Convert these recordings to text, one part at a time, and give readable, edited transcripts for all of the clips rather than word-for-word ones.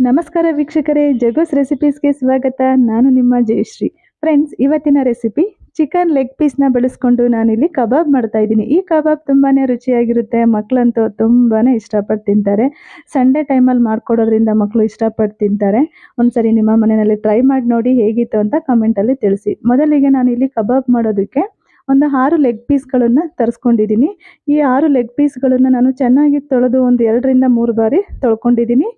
ನಮಸ್ಕಾರ ವೀಕ್ಷಕರೇ, ಜಗೋಸ್ ರೆಸಿಪೀಸ್ಗೆ ಸ್ವಾಗತ. ನಾನು ನಿಮ್ಮ ಜಯಶ್ರೀ. ಫ್ರೆಂಡ್ಸ್, ಇವತ್ತಿನ ರೆಸಿಪಿ ಚಿಕನ್ ಲೆಗ್ ಪೀಸ್ನ ಬಳಸ್ಕೊಂಡು ನಾನಿಲ್ಲಿ ಕಬಾಬ್ ಮಾಡ್ತಾ ಇದ್ದೀನಿ. ಈ ಕಬಾಬ್ ತುಂಬಾ ರುಚಿಯಾಗಿರುತ್ತೆ. ಮಕ್ಕಳಂತೂ ತುಂಬಾ ಇಷ್ಟಪಟ್ಟು ತಿಂತಾರೆ. ಸಂಡೇ ಟೈಮಲ್ಲಿ ಮಾಡ್ಕೊಡೋದ್ರಿಂದ ಮಕ್ಕಳು ಇಷ್ಟಪಟ್ಟು ತಿಂತಾರೆ. ಒಂದ್ಸರಿ ನಿಮ್ಮ ಮನೆಯಲ್ಲಿ ಟ್ರೈ ಮಾಡಿ ನೋಡಿ ಹೇಗಿತ್ತು ಅಂತ ಕಮೆಂಟಲ್ಲಿ ತಿಳಿಸಿ. ಮೊದಲಿಗೆ ನಾನಿಲ್ಲಿ ಕಬಾಬ್ ಮಾಡೋದಕ್ಕೆ ಒಂದು 6 ಲೆಗ್ ಪೀಸ್ಗಳನ್ನು ತರಿಸ್ಕೊಂಡಿದ್ದೀನಿ. ಈ 6 ಲೆಗ್ ಪೀಸ್ಗಳನ್ನು ನಾನು ಚೆನ್ನಾಗಿ ತೊಳೆದು ಒಂದು 2 ರಿಂದ 3 ಬಾರಿ ತೊಳ್ಕೊಂಡಿದ್ದೀನಿ.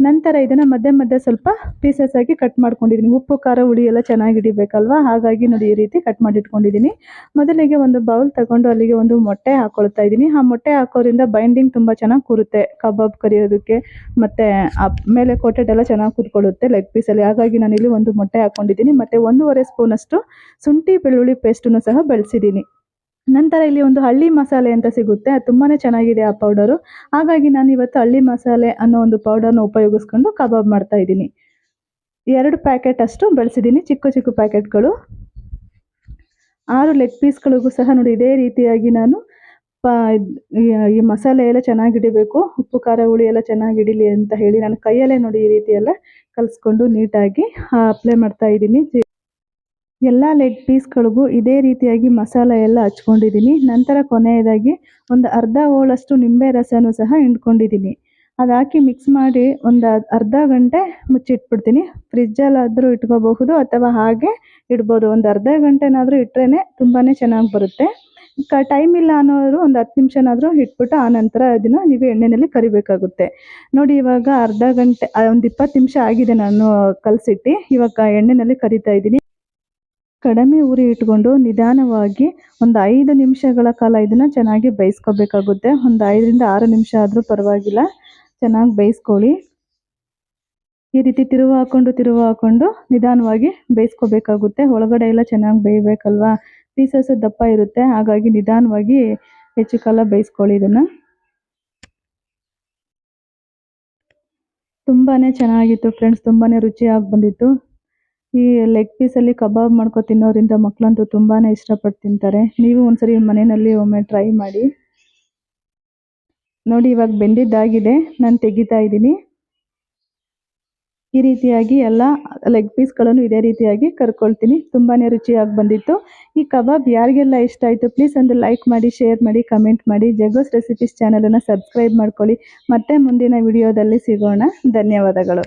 ನಂತರ ಇದನ್ನು ಮಧ್ಯೆ ಸ್ವಲ್ಪ ಪೀಸಸ್ ಆಗಿ ಕಟ್ ಮಾಡ್ಕೊಂಡಿದ್ದೀನಿ. ಉಪ್ಪು ಖಾರ ಹುಳಿ ಎಲ್ಲ ಚೆನ್ನಾಗಿ ಹಿಡಿಬೇಕಲ್ವಾ, ಹಾಗಾಗಿ ನೋಡಿ ಈ ರೀತಿ ಕಟ್ ಮಾಡಿ ಇಟ್ಕೊಂಡಿದ್ದೀನಿ. ಮೊದಲಿಗೆ ಒಂದು ಬೌಲ್ ತಗೊಂಡು ಅಲ್ಲಿಗೆ ಒಂದು ಮೊಟ್ಟೆ ಹಾಕೊಳ್ತಾ ಇದ್ದೀನಿ. ಆ ಮೊಟ್ಟೆ ಹಾಕೋದ್ರಿಂದ ಬೈಂಡಿಂಗ್ ತುಂಬ ಚೆನ್ನಾಗಿ ಕೂರುತ್ತೆ ಕಬಾಬ್ ಕರಿಯೋದಕ್ಕೆ, ಮತ್ತು ಮೇಲೆ ಕೋಟೆಡ್ ಎಲ್ಲ ಚೆನ್ನಾಗಿ ಕೂತ್ಕೊಳ್ಳುತ್ತೆ ಲೆಗ್ ಪೀಸಲ್ಲಿ. ಹಾಗಾಗಿ ನಾನಿಲ್ಲಿ ಒಂದು ಮೊಟ್ಟೆ ಹಾಕ್ಕೊಂಡಿದ್ದೀನಿ. ಮತ್ತು 1.5 ಸ್ಪೂನಷ್ಟು ಶುಂಠಿ ಬೆಳ್ಳುಳ್ಳಿ ಪೇಸ್ಟನ್ನು ಸಹ ಬಳಸಿದ್ದೀನಿ. ನಂತರ ಇಲ್ಲಿ ಒಂದು ಹಳ್ಳಿ ಮಸಾಲೆ ಅಂತ ಸಿಗುತ್ತೆ, ಅದು ತುಂಬಾ ಚೆನ್ನಾಗಿದೆ ಆ ಪೌಡರು. ಹಾಗಾಗಿ ನಾನು ಇವತ್ತು ಹಳ್ಳಿ ಮಸಾಲೆ ಅನ್ನೋ ಒಂದು ಪೌಡರ್ನ ಉಪಯೋಗಿಸ್ಕೊಂಡು ಕಬಾಬ್ ಮಾಡ್ತಾ ಇದ್ದೀನಿ. 2 ಪ್ಯಾಕೆಟ್ ಅಷ್ಟು ಬಳಸಿದ್ದೀನಿ, ಚಿಕ್ಕ ಚಿಕ್ಕ ಪ್ಯಾಕೆಟ್ಗಳು. 6 ಲೆಗ್ ಪೀಸ್ಗಳಿಗೂ ಸಹ ನೋಡಿ ಇದೇ ರೀತಿಯಾಗಿ ನಾನು ಈ ಮಸಾಲೆ ಎಲ್ಲ ಚೆನ್ನಾಗಿ ಹಿಡಿಬೇಕು, ಉಪ್ಪು ಖಾರ ಹುಳಿ ಎಲ್ಲ ಚೆನ್ನಾಗಿ ಹಿಡಿಲಿ ಅಂತ ಹೇಳಿ ನಾನು ಕೈಯಲ್ಲೇ ನೋಡಿ ಈ ರೀತಿ ಎಲ್ಲ ಕಲಿಸ್ಕೊಂಡು ನೀಟಾಗಿ ಅಪ್ಲೈ ಮಾಡ್ತಾ ಇದ್ದೀನಿ. ಎಲ್ಲ ಲೆಗ್ ಪೀಸ್ಗಳಿಗೂ ಇದೇ ರೀತಿಯಾಗಿ ಮಸಾಲೆ ಎಲ್ಲ ಹಚ್ಕೊಂಡಿದ್ದೀನಿ. ನಂತರ ಕೊನೆಯದಾಗಿ ಒಂದು ಅರ್ಧ ಹೋಳಷ್ಟು ನಿಂಬೆ ರಸನೂ ಸಹ ಹಿಂಡ್ಕೊಂಡಿದ್ದೀನಿ. ಅದು ಹಾಕಿ ಮಿಕ್ಸ್ ಮಾಡಿ ಒಂದು ಅರ್ಧ ಗಂಟೆ ಮುಚ್ಚಿಟ್ಬಿಡ್ತೀನಿ. ಫ್ರಿಜ್ಜಲ್ಲಾದರೂ ಇಟ್ಕೋಬಹುದು ಅಥವಾ ಹಾಗೆ ಇಡ್ಬೋದು. ಒಂದು ಅರ್ಧ ಗಂಟೆನಾದರೂ ಇಟ್ಟರೆ ತುಂಬಾ ಚೆನ್ನಾಗಿ ಬರುತ್ತೆ. ಟೈಮ್ ಇಲ್ಲ ಅನ್ನೋರು ಒಂದು 10 ನಿಮಿಷನಾದರೂ ಇಟ್ಬಿಟ್ಟು ಆನಂತರ ಅದನ್ನು ನೀವು ಎಣ್ಣೆಯಲ್ಲಿ ಕರಿಬೇಕಾಗುತ್ತೆ. ನೋಡಿ ಇವಾಗ ಅರ್ಧ ಗಂಟೆ ಒಂದು 20 ನಿಮಿಷ ಆಗಿದೆ ನಾನು ಕಲಸಿಟ್ಟು. ಇವಾಗ ಎಣ್ಣೆಯಲ್ಲಿ ಕರಿತಾ ಇದ್ದೀನಿ. ಕಡಿಮೆ ಉರಿ ಇಟ್ಕೊಂಡು ನಿಧಾನವಾಗಿ ಒಂದು 5 ನಿಮಿಷಗಳ ಕಾಲ ಇದನ್ನು ಚೆನ್ನಾಗಿ ಬೇಯಿಸ್ಕೋಬೇಕಾಗುತ್ತೆ. ಒಂದು 5 ರಿಂದ 6 ನಿಮಿಷ ಆದರೂ ಪರವಾಗಿಲ್ಲ, ಚೆನ್ನಾಗಿ ಬೇಯಿಸ್ಕೊಳ್ಳಿ. ಈ ರೀತಿ ತಿರುವು ಹಾಕ್ಕೊಂಡು ನಿಧಾನವಾಗಿ ಬೇಯಿಸ್ಕೋಬೇಕಾಗುತ್ತೆ. ಒಳಗಡೆ ಎಲ್ಲ ಚೆನ್ನಾಗಿ ಬೇಯಬೇಕಲ್ವಾ, ಪೀಸಸ್ ದಪ್ಪ ಇರುತ್ತೆ. ಹಾಗಾಗಿ ನಿಧಾನವಾಗಿ ಹೆಚ್ಚು ಕಾಲ ಬೇಯಿಸ್ಕೊಳ್ಳಿ. ಇದನ್ನು ತುಂಬಾ ಚೆನ್ನಾಗಿತ್ತು ಫ್ರೆಂಡ್ಸ್, ತುಂಬಾ ರುಚಿಯಾಗಿ ಬಂದಿತ್ತು. ಈ ಲೆಗ್ ಪೀಸಲ್ಲಿ ಕಬಾಬ್ ಮಾಡ್ಕೊ ತಿನ್ನೋದ್ರಿಂದ ಮಕ್ಕಳಂತೂ ತುಂಬಾ ಇಷ್ಟಪಟ್ಟು ತಿಂತಾರೆ. ನೀವು ಒಂದ್ಸರಿ ಮನೆಯಲ್ಲಿ ಒಮ್ಮೆ ಟ್ರೈ ಮಾಡಿ ನೋಡಿ. ಇವಾಗ ಬೆಂದಿದ್ದಾಗಿದೆ, ನಾನು ತೆಗಿತಾ ಇದ್ದೀನಿ. ಈ ರೀತಿಯಾಗಿ ಎಲ್ಲ ಲೆಗ್ ಪೀಸ್ಗಳನ್ನು ಇದೇ ರೀತಿಯಾಗಿ ಕರ್ಕೊಳ್ತೀನಿ. ತುಂಬಾ ರುಚಿಯಾಗಿ ಬಂದಿತ್ತು. ಈ ಕಬಾಬ್ ಯಾರಿಗೆಲ್ಲ ಇಷ್ಟ ಆಯಿತು ಪ್ಲೀಸ್ ಒಂದು ಲೈಕ್ ಮಾಡಿ, ಶೇರ್ ಮಾಡಿ, ಕಮೆಂಟ್ ಮಾಡಿ. ಜಗೋಸ್ ರೆಸಿಪೀಸ್ ಚಾನಲನ್ನು ಸಬ್ಸ್ಕ್ರೈಬ್ ಮಾಡ್ಕೊಳ್ಳಿ. ಮತ್ತೆ ಮುಂದಿನ ವಿಡಿಯೋದಲ್ಲಿ ಸಿಗೋಣ. ಧನ್ಯವಾದಗಳು.